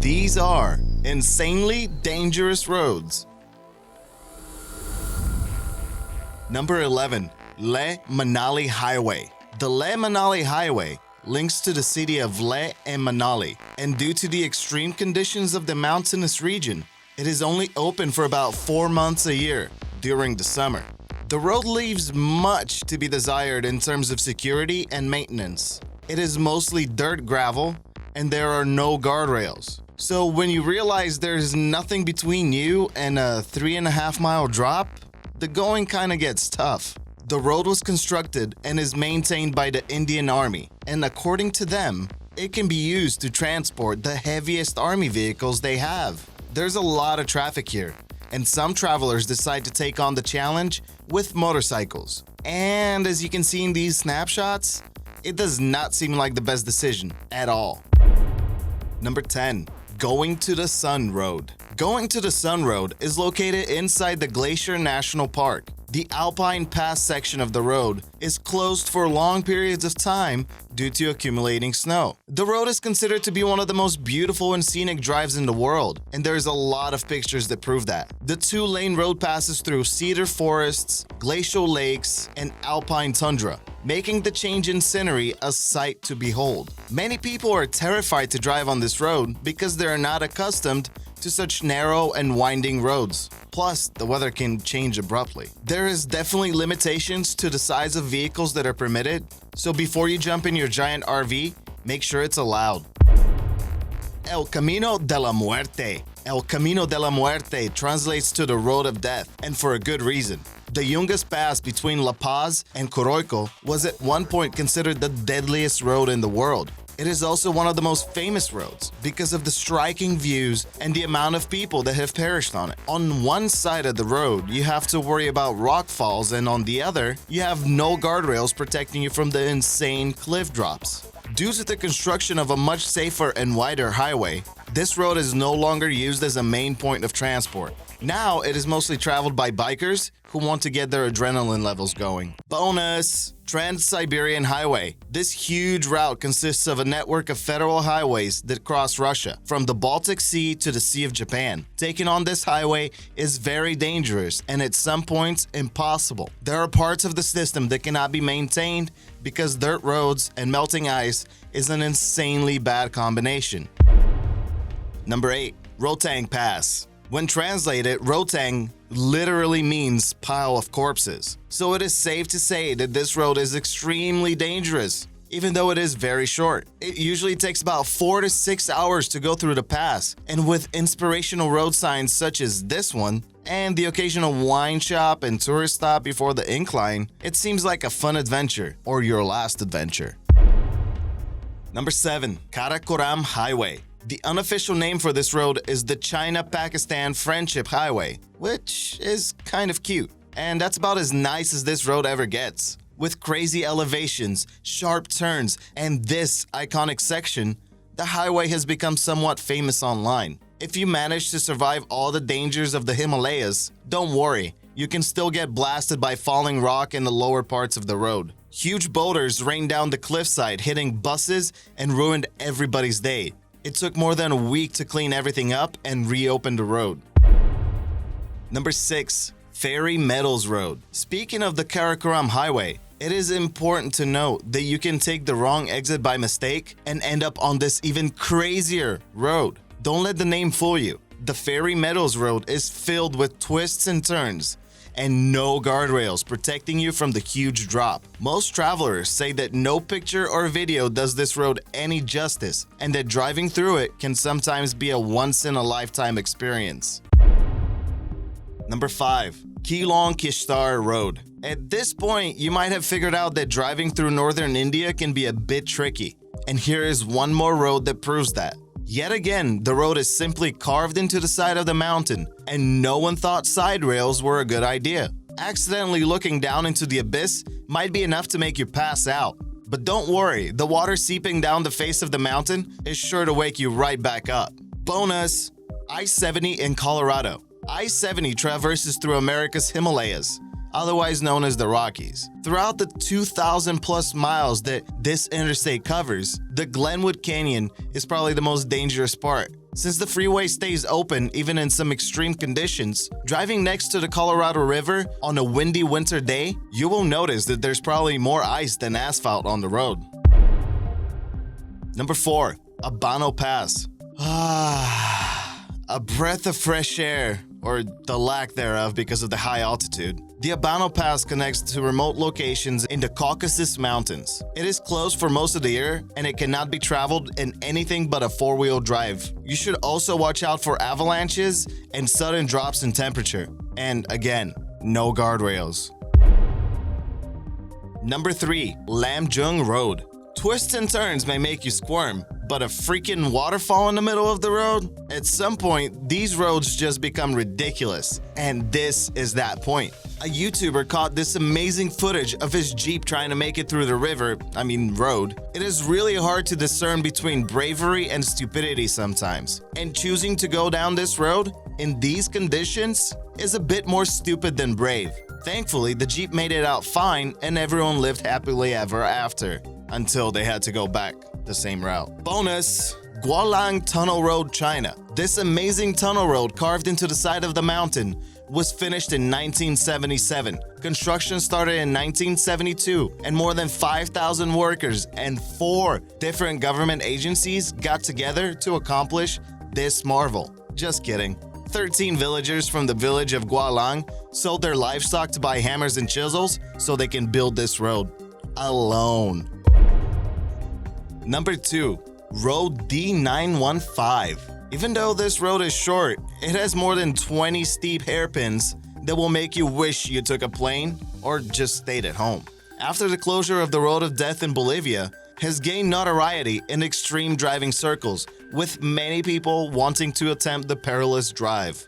These are insanely dangerous roads. Number 11. Leh Manali Highway. The Leh Manali Highway links to the city of Leh and Manali, and due to the extreme conditions of the mountainous region, it is only open for about 4 months a year during the summer. The road leaves much to be desired in terms of security and maintenance. It is mostly dirt gravel, and there are no guardrails. So when you realize there's nothing between you and a 3.5 mile drop, the going kinda gets tough. The road was constructed and is maintained by the Indian Army, and according to them, it can be used to transport the heaviest army vehicles they have. There's a lot of traffic here, and some travelers decide to take on the challenge with motorcycles. And as you can see in these snapshots, it does not seem like the best decision at all. Number 10. Going to the Sun Road. Going to the Sun Road is located inside the Glacier National Park. The Alpine Pass section of the road is closed for long periods of time due to accumulating snow. The road is considered to be one of the most beautiful and scenic drives in the world, and there's a lot of pictures that prove that. The 2-lane road passes through cedar forests, glacial lakes, and alpine tundra, making the change in scenery a sight to behold. Many people are terrified to drive on this road because they are not accustomed to such narrow and winding roads. Plus, the weather can change abruptly. There is definitely limitations to the size of vehicles that are permitted, so before you jump in your giant RV, make sure it's allowed. El Camino de la Muerte. El Camino de la Muerte translates to the Road of Death, and for a good reason. The Yungas Pass between La Paz and Coroico was at one point considered the deadliest road in the world. It is also one of the most famous roads because of the striking views and the amount of people that have perished on it. On one side of the road, you have to worry about rock falls, and on the other, you have no guardrails protecting you from the insane cliff drops. Due to the construction of a much safer and wider highway, this road is no longer used as a main point of transport. Now, it is mostly traveled by bikers who want to get their adrenaline levels going. Bonus! Transsiberian Highway. This huge route consists of a network of federal highways that cross Russia, from the Baltic Sea to the Sea of Japan. Taking on this highway is very dangerous and at some points impossible. There are parts of the system that cannot be maintained because dirt roads and melting ice is an insanely bad combination. Number 8. Rotang Pass. When translated, Rotang literally means pile of corpses. So it is safe to say that this road is extremely dangerous, even though it is very short. It usually takes about 4 to 6 hours to go through the pass, and with inspirational road signs such as this one, and the occasional wine shop and tourist stop before the incline, it seems like a fun adventure, or your last adventure. Number 7. Karakoram Highway. The unofficial name for this road is the China-Pakistan Friendship Highway, which is kind of cute. And that's about as nice as this road ever gets. With crazy elevations, sharp turns, and this iconic section, the highway has become somewhat famous online. If you manage to survive all the dangers of the Himalayas, don't worry, you can still get blasted by falling rock in the lower parts of the road. Huge boulders rained down the cliffside, hitting buses and ruined everybody's day. It took more than a week to clean everything up and reopen the road. Number 6. Fairy Meadows Road. Speaking of the Karakoram Highway, it is important to note that you can take the wrong exit by mistake and end up on this even crazier road. Don't let the name fool you. The Fairy Meadows Road is filled with twists and turns, and no guardrails protecting you from the huge drop. Most travelers say that no picture or video does this road any justice, and that driving through it can sometimes be a once-in-a-lifetime experience. Number 5. Keelong Kishtar Road. At this point, you might have figured out that driving through northern India can be a bit tricky, and here is one more road that proves that. Yet again, the road is simply carved into the side of the mountain, and no one thought side rails were a good idea. Accidentally looking down into the abyss might be enough to make you pass out. But don't worry, the water seeping down the face of the mountain is sure to wake you right back up. Bonus! I-70 in Colorado. I-70 traverses through America's Himalayas, otherwise known as the Rockies. Throughout the 2,000 plus miles that this interstate covers, the Glenwood Canyon is probably the most dangerous part. Since the freeway stays open even in some extreme conditions, driving next to the Colorado River on a windy winter day, you will notice that there's probably more ice than asphalt on the road. Number 4. Abano Pass. A breath of fresh air, or the lack thereof because of the high altitude. The Abano Pass connects to remote locations in the Caucasus Mountains. It is closed for most of the year, and it cannot be traveled in anything but a four-wheel drive. You should also watch out for avalanches and sudden drops in temperature. And again, no guardrails. Number 3. Lamjung Road. Twists and turns may make you squirm, but a freaking waterfall in the middle of the road? At some point, these roads just become ridiculous. And this is that point. A YouTuber caught this amazing footage of his Jeep trying to make it through the road. It is really hard to discern between bravery and stupidity sometimes. And choosing to go down this road in these conditions is a bit more stupid than brave. Thankfully, the Jeep made it out fine and everyone lived happily ever after, until they had to go back the same route. Bonus! Guolang Tunnel Road, China. This amazing tunnel road carved into the side of the mountain was finished in 1977. Construction started in 1972, and more than 5,000 workers and 4 different government agencies got together to accomplish this marvel. Just kidding. 13 villagers from the village of Guolang sold their livestock to buy hammers and chisels so they can build this road alone. Number 2. Road D915. Even though this road is short, it has more than 20 steep hairpins that will make you wish you took a plane or just stayed at home. After the closure of the Road of Death in Bolivia, has gained notoriety in extreme driving circles, with many people wanting to attempt the perilous drive.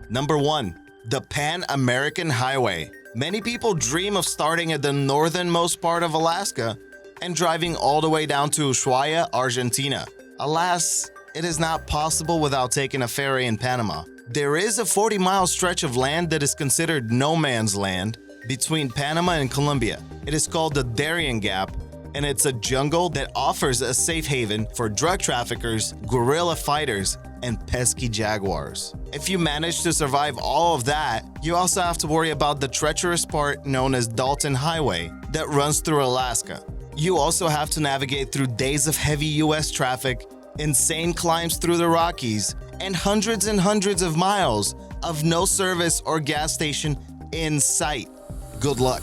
Number 1. The Pan American Highway. Many people dream of starting at the northernmost part of Alaska and driving all the way down to Ushuaia, Argentina. Alas, it is not possible without taking a ferry in Panama. There is a 40-mile stretch of land that is considered no man's land between Panama and Colombia. It is called the Darien Gap, and it's a jungle that offers a safe haven for drug traffickers, guerrilla fighters, and pesky jaguars. If you manage to survive all of that, you also have to worry about the treacherous part known as Dalton Highway that runs through Alaska. You also have to navigate through days of heavy US traffic, insane climbs through the Rockies, and hundreds of miles of no service or gas station in sight. Good luck.